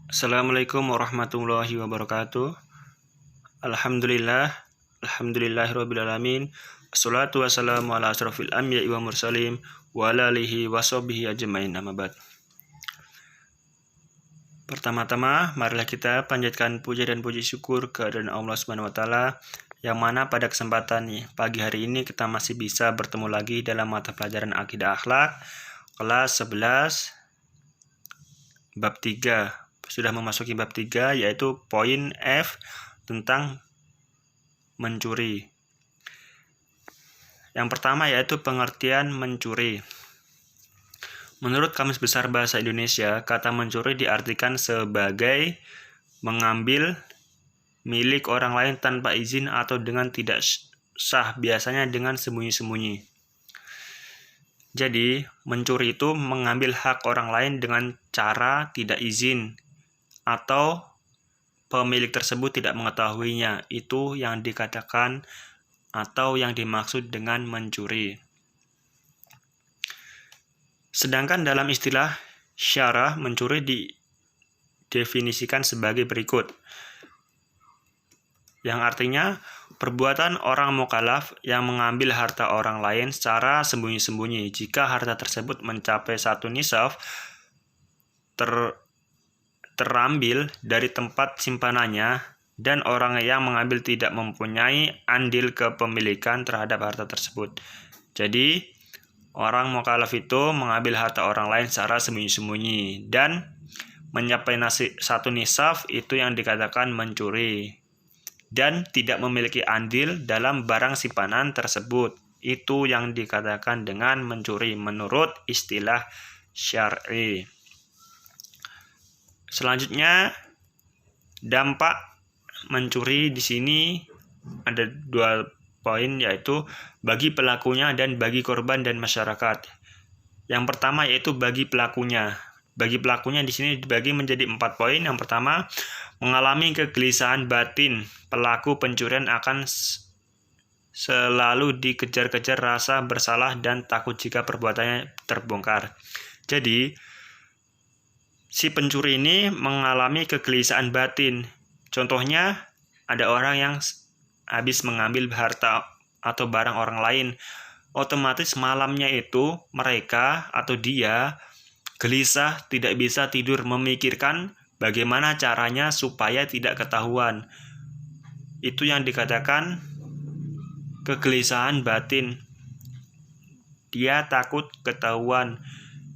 Assalamualaikum warahmatullahi wabarakatuh. Alhamdulillahirabbil alamin. Assalatu wassalamu ala asrofil anbiya'i wa mursalin wa ala alihi wa sahbihi ajmain. Amma ba'd. Pertama-tama, marilah kita panjatkan puja dan puji syukur kehadirat Allah Subhanahu wa taala, yang mana pada kesempatan pagi hari ini kita masih bisa bertemu lagi dalam mata pelajaran akidah akhlak kelas 11 bab 3. Sudah memasuki bab 3, yaitu poin F tentang mencuri. Yang pertama yaitu pengertian mencuri. Menurut Kamus Besar Bahasa Indonesia, kata mencuri diartikan sebagai mengambil milik orang lain tanpa izin atau dengan tidak sah, biasanya dengan sembunyi-sembunyi. Jadi, mencuri itu mengambil hak orang lain dengan cara tidak izin atau pemilik tersebut tidak mengetahuinya. Itu yang dikatakan atau yang dimaksud dengan mencuri. Sedangkan dalam istilah syarah, mencuri didefinisikan sebagai berikut. Yang artinya, perbuatan orang mukallaf yang mengambil harta orang lain secara sembunyi-sembunyi. Jika harta tersebut mencapai satu nisab, terambil dari tempat simpanannya, dan orang yang mengambil tidak mempunyai andil kepemilikan terhadap harta tersebut. Jadi, orang mukallaf itu mengambil harta orang lain secara sembunyi-sembunyi dan mencapai satu nisab, itu yang dikatakan mencuri, dan tidak memiliki andil dalam barang simpanan tersebut. Itu yang dikatakan dengan mencuri menurut istilah syar'i. Selanjutnya, dampak mencuri di sini ada 2 poin, yaitu bagi pelakunya dan bagi korban dan masyarakat. Yang pertama yaitu bagi pelakunya. Bagi pelakunya di sini dibagi menjadi 4 poin. Yang pertama, mengalami kegelisahan batin. Pelaku pencurian akan selalu dikejar-kejar rasa bersalah dan takut jika perbuatannya terbongkar. Jadi, si pencuri ini mengalami kegelisahan batin. Contohnya, ada orang yang habis mengambil harta atau barang orang lain. Otomatis malamnya itu mereka atau dia gelisah, tidak bisa tidur, memikirkan bagaimana caranya supaya tidak ketahuan. Itu yang dikatakan kegelisahan batin. Dia takut ketahuan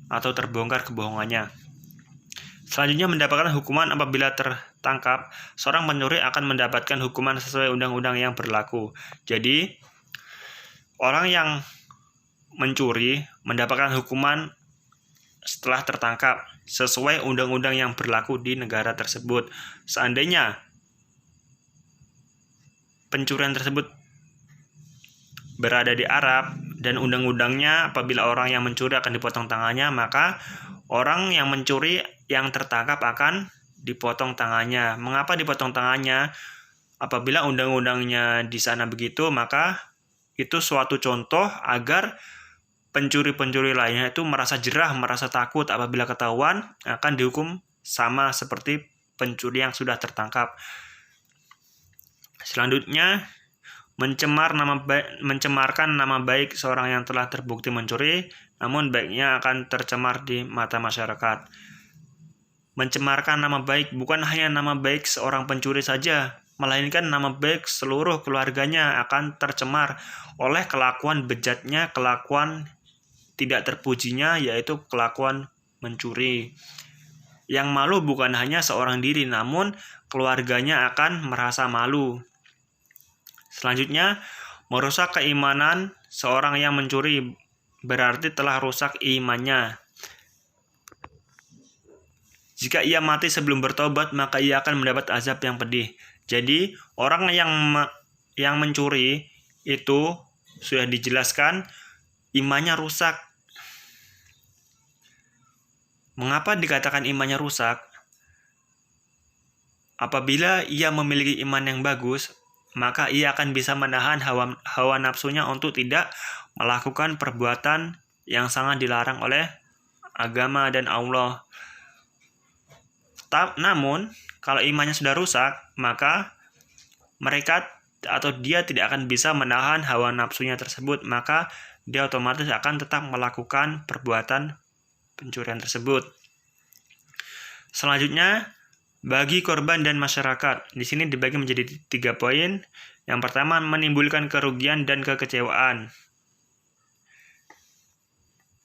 atau terbongkar kebohongannya. Selanjutnya, mendapatkan hukuman apabila tertangkap. Seorang pencuri akan mendapatkan hukuman sesuai undang-undang yang berlaku. Jadi, orang yang mencuri mendapatkan hukuman setelah tertangkap sesuai undang-undang yang berlaku di negara tersebut. Seandainya pencurian tersebut berada di Arab dan undang-undangnya apabila orang yang mencuri akan dipotong tangannya, maka orang yang mencuri yang tertangkap akan dipotong tangannya. Mengapa dipotong tangannya? Apabila undang-undangnya di sana begitu, maka itu suatu contoh agar pencuri-pencuri lainnya itu merasa jerah, merasa takut apabila ketahuan akan dihukum sama seperti pencuri yang sudah tertangkap. Selanjutnya, mencemarkan nama baik seorang yang telah terbukti mencuri, namun baiknya akan tercemar di mata masyarakat. Mencemarkan nama baik bukan hanya nama baik seorang pencuri saja, melainkan nama baik seluruh keluarganya akan tercemar oleh kelakuan bejatnya, kelakuan tidak terpujinya, yaitu kelakuan mencuri. Yang malu bukan hanya seorang diri, namun keluarganya akan merasa malu. Selanjutnya, merusak keimanan. Seorang yang mencuri berarti telah rusak imannya. Jika ia mati sebelum bertobat, maka ia akan mendapat azab yang pedih. Jadi, orang yang mencuri itu sudah dijelaskan imannya rusak. Mengapa dikatakan imannya rusak? Apabila ia memiliki iman yang bagus, maka ia akan bisa menahan hawa nafsunya untuk tidak melakukan perbuatan yang sangat dilarang oleh agama dan Allah. Namun, kalau imannya sudah rusak, maka mereka atau dia tidak akan bisa menahan hawa nafsunya tersebut, maka dia otomatis akan tetap melakukan perbuatan pencurian tersebut. Selanjutnya, bagi korban dan masyarakat. Di sini dibagi menjadi 3 poin. Yang pertama, menimbulkan kerugian dan kekecewaan.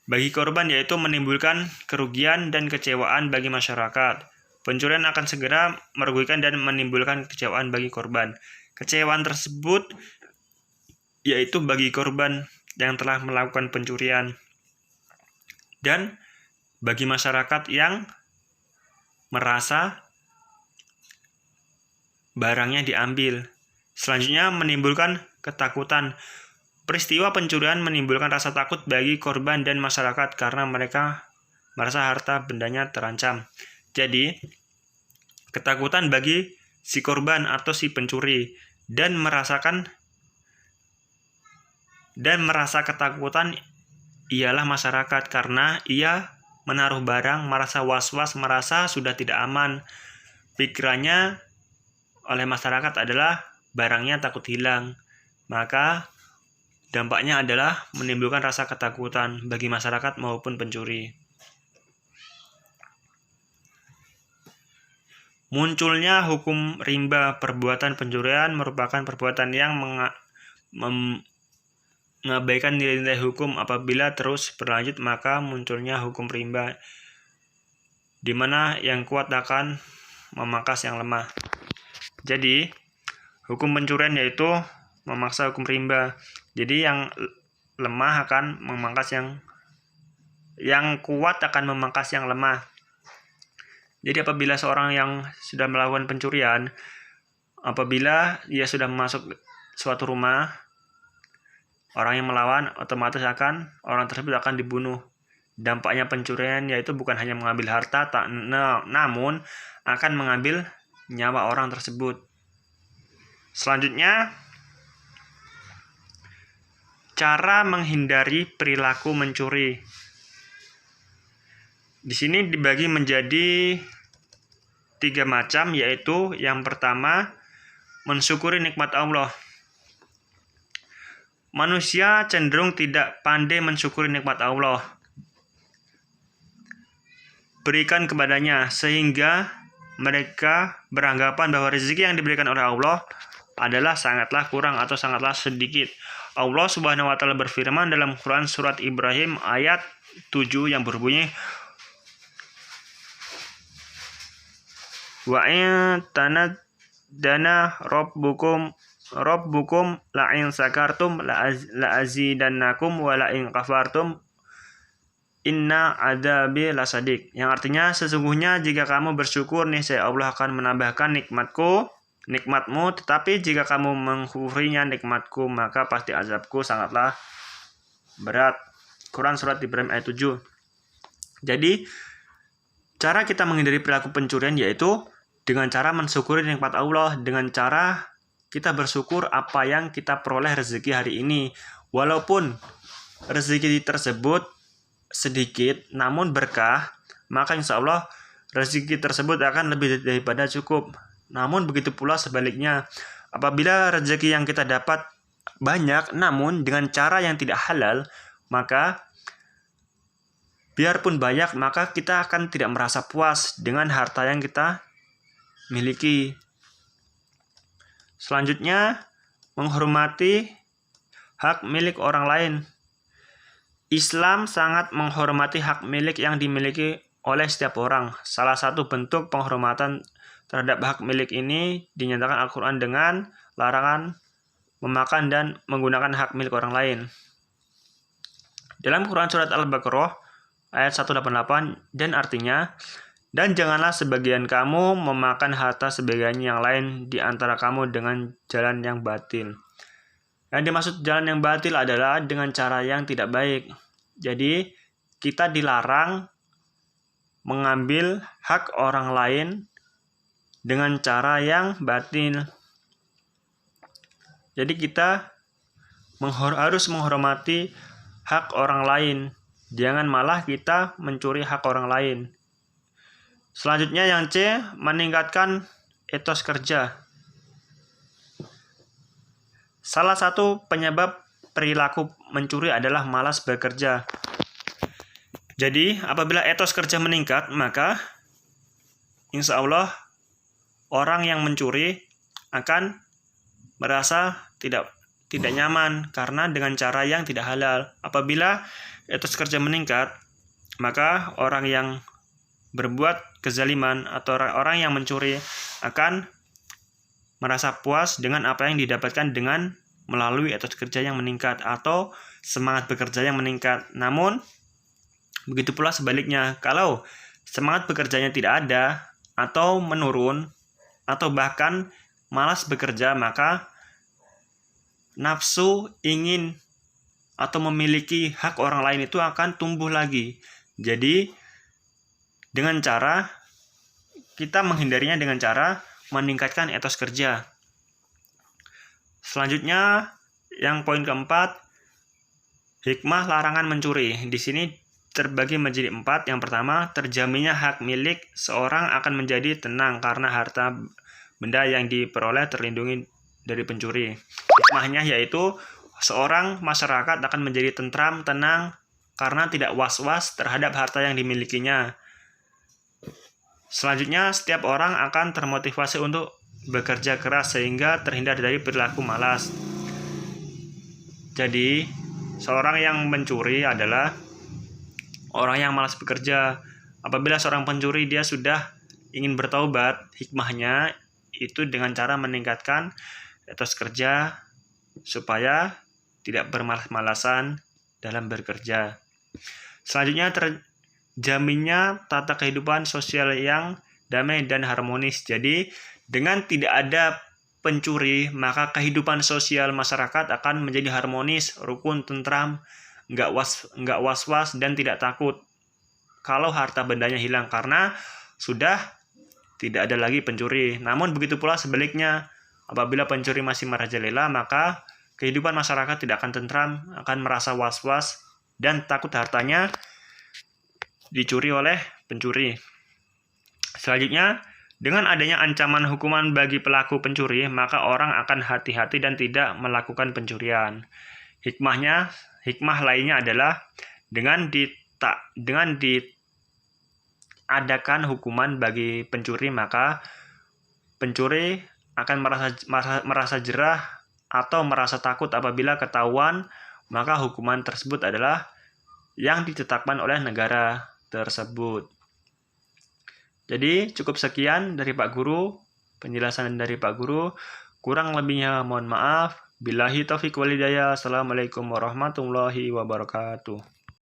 Bagi korban yaitu menimbulkan kerugian dan kekecewaan bagi masyarakat. Pencurian akan segera merugikan dan menimbulkan kekecewaan bagi korban. Kekecewaan tersebut yaitu bagi korban yang telah melakukan pencurian dan bagi masyarakat yang merasa barangnya diambil. Selanjutnya, menimbulkan ketakutan. Peristiwa pencurian menimbulkan rasa takut bagi korban dan masyarakat karena mereka merasa harta bendanya terancam. Jadi, ketakutan bagi si korban atau si pencuri dan merasa ketakutan ialah masyarakat karena ia menaruh barang, merasa was-was, merasa sudah tidak aman. Pikirannya oleh masyarakat adalah barangnya takut hilang. Maka dampaknya adalah menimbulkan rasa ketakutan bagi masyarakat maupun pencuri. Munculnya hukum rimba. Perbuatan pencurian merupakan perbuatan yang mengabaikan nilai-nilai hukum. Apabila terus berlanjut, maka munculnya hukum rimba, di mana yang kuat akan memangkas yang lemah. Jadi, hukum pencurian yaitu memaksa hukum rimba. Jadi yang lemah akan memangkas yang kuat akan memangkas yang lemah. Jadi apabila seorang yang sudah melakukan pencurian, apabila dia sudah masuk suatu rumah, orang yang melawan otomatis orang tersebut akan dibunuh. Dampaknya pencurian yaitu bukan hanya mengambil harta, namun akan mengambil nyawa orang tersebut. Selanjutnya, cara menghindari perilaku mencuri. Di sini dibagi menjadi 3 macam, yaitu yang pertama, mensyukuri nikmat Allah. Manusia cenderung tidak pandai mensyukuri nikmat Allah berikan kepadanya, sehingga mereka beranggapan bahwa rezeki yang diberikan oleh Allah adalah sangatlah kurang atau sangatlah sedikit. Allah Subhanahu wa taala berfirman dalam Quran surat Ibrahim ayat 7 yang berbunyi, wa in tanadana rabbukum la in sakartum la azidannakum wa la in kafartum inna adzabi lasadik. Yang artinya, sesungguhnya jika kamu bersyukur nih, saya Allah akan menambahkan nikmatmu, tetapi jika kamu mengkufurinya nikmatku, maka pasti azabku sangatlah berat. Quran surat Ibrahim ayat 7. Jadi, cara kita menghindari perilaku pencurian yaitu dengan cara mensyukuri nikmat Allah, dengan cara kita bersyukur apa yang kita peroleh rezeki hari ini. Walaupun rezeki tersebut sedikit namun berkah, maka insya Allah rezeki tersebut akan lebih daripada cukup. Namun begitu pula sebaliknya, apabila rezeki yang kita dapat banyak namun dengan cara yang tidak halal, maka biarpun banyak, maka kita akan tidak merasa puas dengan harta yang kita miliki. Selanjutnya, menghormati hak milik orang lain. Islam sangat menghormati hak milik yang dimiliki oleh setiap orang. Salah satu bentuk penghormatan terhadap hak milik ini dinyatakan Al-Quran dengan larangan memakan dan menggunakan hak milik orang lain. Dalam Quran surat Al-Baqarah ayat 188, dan artinya, dan janganlah sebagian kamu memakan harta sebagian yang lain di antara kamu dengan jalan yang batil. Yang dimaksud jalan yang batil adalah dengan cara yang tidak baik. Jadi, kita dilarang mengambil hak orang lain dengan cara yang batil. Jadi kita harus menghormati hak orang lain. Jangan malah kita mencuri hak orang lain. Selanjutnya yang C, meningkatkan etos kerja. Salah satu penyebab perilaku mencuri adalah malas bekerja. Jadi, apabila etos kerja meningkat, maka insya Allah orang yang mencuri akan merasa tidak nyaman karena dengan cara yang tidak halal. Apabila etos kerja meningkat, maka orang yang berbuat kezaliman atau orang yang mencuri akan merasa puas dengan apa yang didapatkan dengan melalui etos kerja yang meningkat atau semangat bekerja yang meningkat. Namun, begitu pula sebaliknya, kalau semangat bekerjanya tidak ada atau menurun atau bahkan malas bekerja, maka nafsu ingin atau memiliki hak orang lain itu akan tumbuh lagi. Jadi, dengan cara kita menghindarinya dengan cara meningkatkan etos kerja. Selanjutnya, yang poin keempat, hikmah larangan mencuri. Di sini terbagi menjadi 4. Yang pertama, terjaminnya hak milik seorang akan menjadi tenang karena harta benda yang diperoleh terlindungi dari pencuri. Hikmahnya yaitu seorang masyarakat akan menjadi tentram, tenang karena tidak was-was terhadap harta yang dimilikinya. Selanjutnya, setiap orang akan termotivasi untuk bekerja keras sehingga terhindar dari perilaku malas. Jadi, seorang yang mencuri adalah orang yang malas bekerja. Apabila seorang pencuri dia sudah ingin bertaubat, hikmahnya itu dengan cara meningkatkan etos kerja supaya tidak bermalas-malasan dalam bekerja. Selanjutnya, terjaminnya tata kehidupan sosial yang damai dan harmonis. Jadi, dengan tidak ada pencuri, maka kehidupan sosial masyarakat akan menjadi harmonis, rukun, tentram, nggak was-was dan tidak takut kalau harta bendanya hilang karena sudah tidak ada lagi pencuri. Namun begitu pula sebaliknya, apabila pencuri masih merajalela, maka kehidupan masyarakat tidak akan tentram, akan merasa was-was dan takut hartanya dicuri oleh pencuri. Selanjutnya, dengan adanya ancaman hukuman bagi pelaku pencuri, maka orang akan hati-hati dan tidak melakukan pencurian. Hikmah lainnya adalah dengan diadakan hukuman bagi pencuri, maka pencuri akan merasa jerah atau merasa takut apabila ketahuan, maka hukuman tersebut adalah yang ditetapkan oleh negara tersebut. Jadi cukup sekian dari Pak Guru, penjelasan dari Pak Guru. Kurang lebihnya mohon maaf. Billahi taufiq wal hidayah. Assalamualaikum warahmatullahi wabarakatuh.